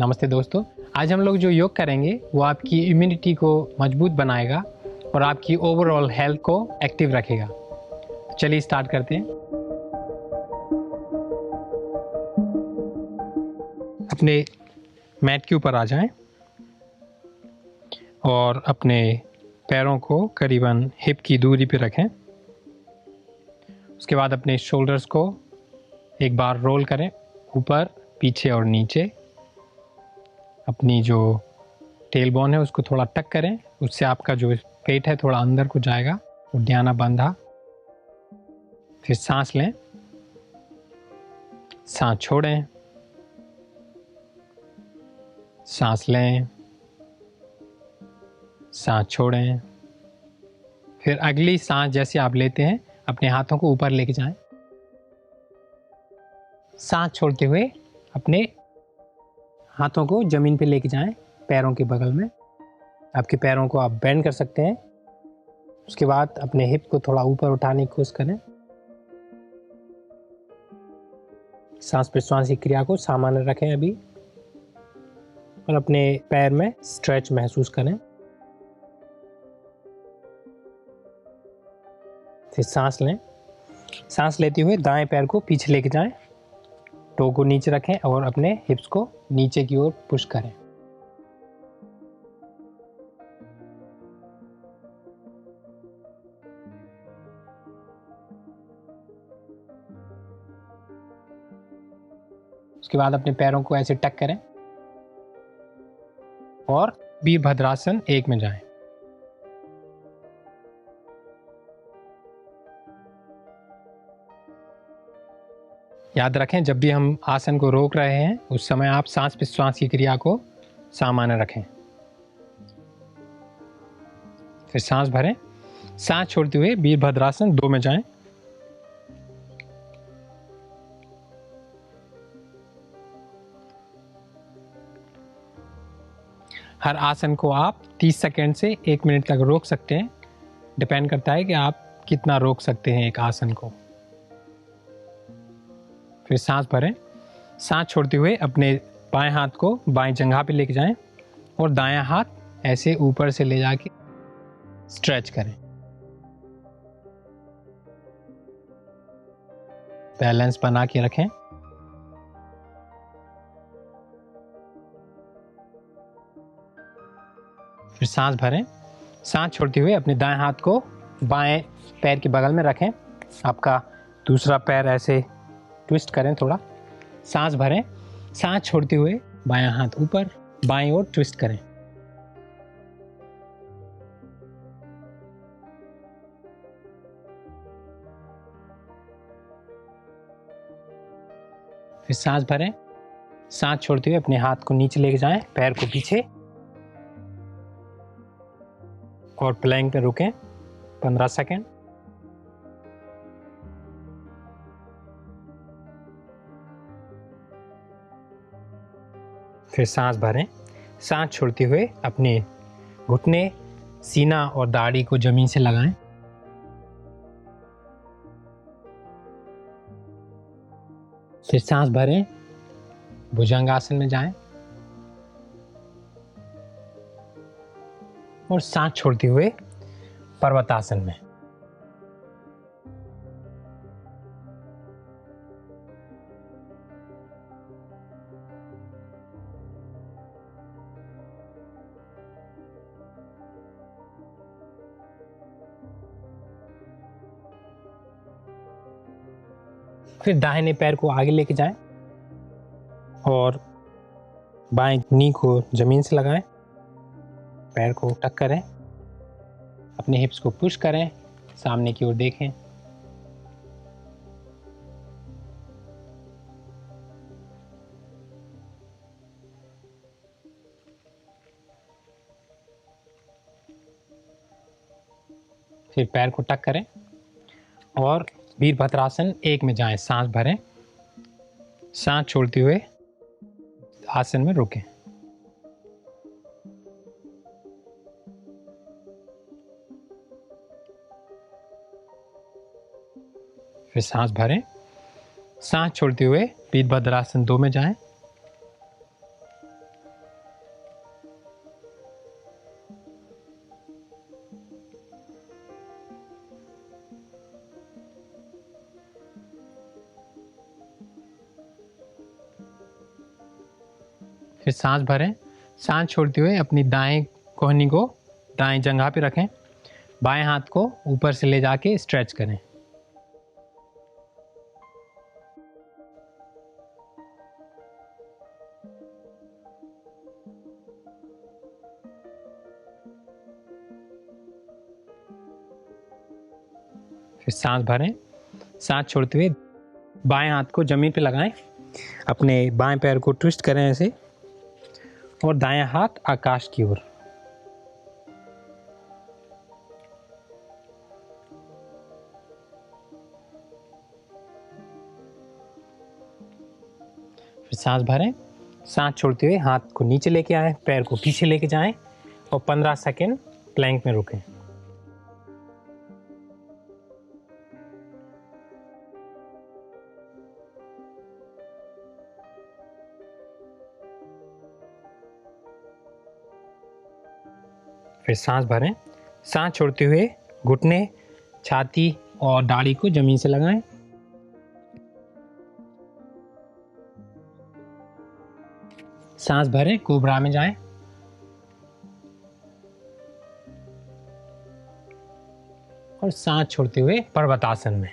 नमस्ते दोस्तों। आज हम लोग जो योग करेंगे वो आपकी इम्यूनिटी को मजबूत बनाएगा और आपकी ओवरऑल हेल्थ को एक्टिव रखेगा। चलिए स्टार्ट करते हैं। अपने मैट के ऊपर आ जाएं और अपने पैरों को करीबन हिप की दूरी पे रखें। उसके बाद अपने शोल्डर्स को एक बार रोल करें, ऊपर, पीछे और नीचे। अपनी जो टेल बोन है उसको थोड़ा टक करें, उससे आपका जो पेट है थोड़ा अंदर को जाएगा। उद्याना बंधा। फिर सांस लें, सांस छोड़ें, सांस लें, सांस छोड़ें। फिर अगली सांस जैसे आप लेते हैं अपने हाथों को ऊपर लेके जाएं। सांस छोड़ते हुए अपने हाथों को ज़मीन पे लेके जाएं, पैरों के बगल में। आपके पैरों को आप बेंड कर सकते हैं। उसके बाद अपने हिप को थोड़ा ऊपर उठाने की कोशिश करें। सांस प्रश्वास की क्रिया को सामान्य रखें अभी और अपने पैर में स्ट्रेच महसूस करें। फिर सांस लें। सांस लेते हुए दाएं पैर को पीछे लेके जाएं, टो को नीचे रखें और अपने हिप्स को नीचे की ओर पुश करें। उसके बाद अपने पैरों को ऐसे टक करें और वीरभद्रासन 1 में जाएं। याद रखें, जब भी हम आसन को रोक रहे हैं उस समय आप सांस प्रश्वास की क्रिया को सामान्य रखें। फिर सांस भरें। सांस छोड़ते हुए वीरभद्रासन 2 में जाएं। हर आसन को आप 30 सेकंड से 1 मिनट तक रोक सकते हैं। डिपेंड करता है कि आप कितना रोक सकते हैं एक आसन को। फिर सांस भरें। सांस छोड़ते हुए अपने बाएं हाथ को बाएं जंघा पे लेके जाएं और दायां हाथ ऐसे ऊपर से ले जाके स्ट्रेच करें। बैलेंस बना के रखें। फिर सांस भरें। सांस छोड़ते हुए अपने दाएं हाथ को बाएं पैर के बगल में रखें। आपका दूसरा पैर ऐसे ट्विस्ट करें थोड़ा। सांस भरें। सांस छोड़ते हुए बायां हाथ ऊपर, बाएं ओर ट्विस्ट करें। फिर सांस भरें। सांस छोड़ते हुए अपने हाथ को नीचे लेके जाएं, पैर को पीछे और प्लैंक पे रुकें 15 सेकंड। फिर सांस भरें। सांस छोड़ते हुए अपने घुटने, सीना और दाढ़ी को जमीन से लगाएं। फिर सांस भरें, भुजंगासन में जाएं और सांस छोड़ते हुए पर्वतासन में। फिर दाहिने पैर को आगे लेके जाएं और बाएं नी को जमीन से लगाएं। पैर को टक करें, अपने हिप्स को पुश करें, सामने की ओर देखें। फिर पैर को टक करें और वीरभद्रासन 1 में जाएं। सांस भरें। सांस छोड़ते हुए आसन में रुकें। फिर सांस भरें। सांस छोड़ते हुए वीरभद्रासन 2 में जाएं। फिर सांस भरें। सांस छोड़ते हुए अपनी दाएं कोहनी को दाएं जंघा पे रखें। बाएं हाथ को ऊपर से ले जाके स्ट्रेच करें। फिर सांस भरें। सांस छोड़ते हुए बाएं हाथ को ज़मीन पे लगाएं। अपने बाएं पैर को ट्विस्ट करें ऐसे, और दायां हाथ आकाश की ओर। फिर सांस भरें। सांस छोड़ते हुए हाथ को नीचे लेके आएं, पैर को पीछे लेके जाएं और 15 सेकेंड प्लैंक में रुकें। फिर सांस भरें। सांस छोड़ते हुए घुटने, छाती और दाढ़ी को जमीन से लगाएं। सांस भरें, कोबरा में जाएं। और सांस छोड़ते हुए पर्वतासन में।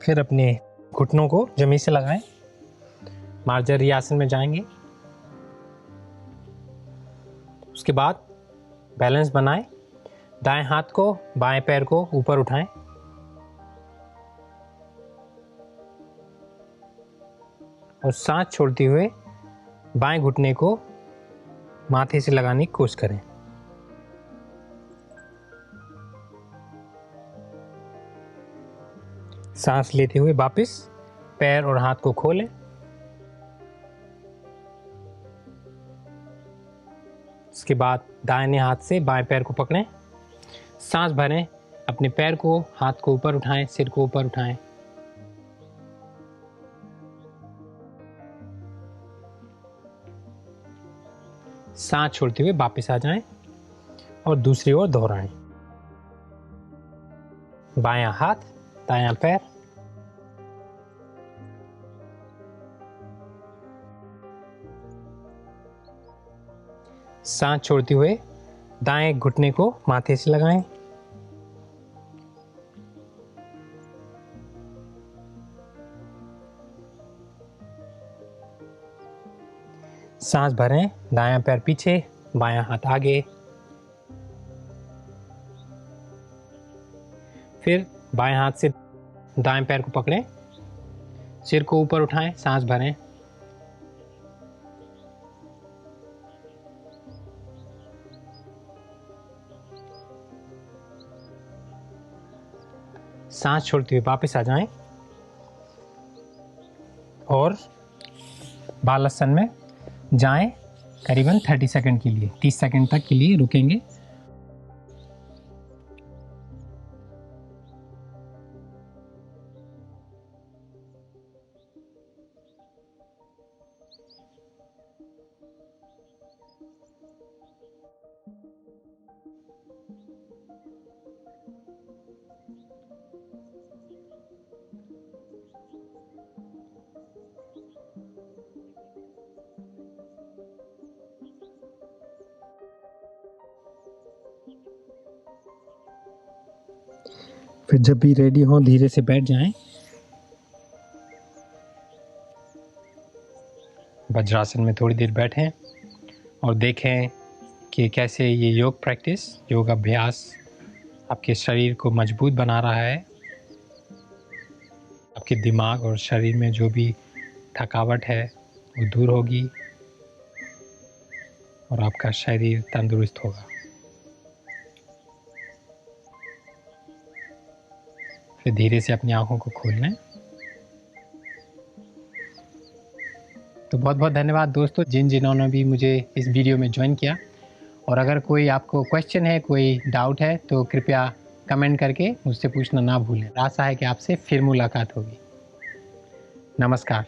फिर अपने घुटनों को जमीन से लगाएं। मार्जरी आसन में जाएंगे। उसके बाद बैलेंस बनाएं। दाएं हाथ को, बाएं पैर को ऊपर उठाएं। और सांस छोड़ते हुए बाएं घुटने को माथे से लगाने की कोशिश करें। सांस लेते हुए वापस पैर और हाथ को खोलें। उसके बाद दाहिने हाथ से बाएं पैर को पकड़ें। सांस भरें। अपने पैर को, हाथ को ऊपर उठाएं, सिर को ऊपर उठाएं। सांस छोड़ते हुए वापस आ जाएं और दूसरी ओर दोहराएं। बायां हाथ, दायां पैर। सांस छोड़ते हुए दाएं घुटने को माथे से लगाएं। सांस भरें। दायां पैर पीछे, बायां हाथ आगे। फिर बाएं हाथ से दाएं पैर को पकड़ें, सिर को ऊपर उठाएं, सांस भरें। सांस छोड़ते हुए वापस आ जाएं और बालासन में जाएं। करीबन 30 सेकंड के लिए, 30 सेकंड तक के लिए रुकेंगे। फिर जब भी रेडी हो धीरे से बैठ जाएं। वज्रासन में थोड़ी देर बैठें और देखें कि कैसे ये योग प्रैक्टिस, योग अभ्यास आपके शरीर को मजबूत बना रहा है। आपके दिमाग और शरीर में जो भी थकावट है वो दूर होगी और आपका शरीर तंदुरुस्त होगा। फिर धीरे से अपनी आंखों को खोल लें। तो बहुत बहुत धन्यवाद दोस्तों जिन्होंने भी मुझे इस वीडियो में ज्वाइन किया। और अगर कोई आपको क्वेश्चन है, कोई डाउट है तो कृपया कमेंट करके मुझसे पूछना ना भूलें। आशा है कि आपसे फिर मुलाकात होगी। नमस्कार।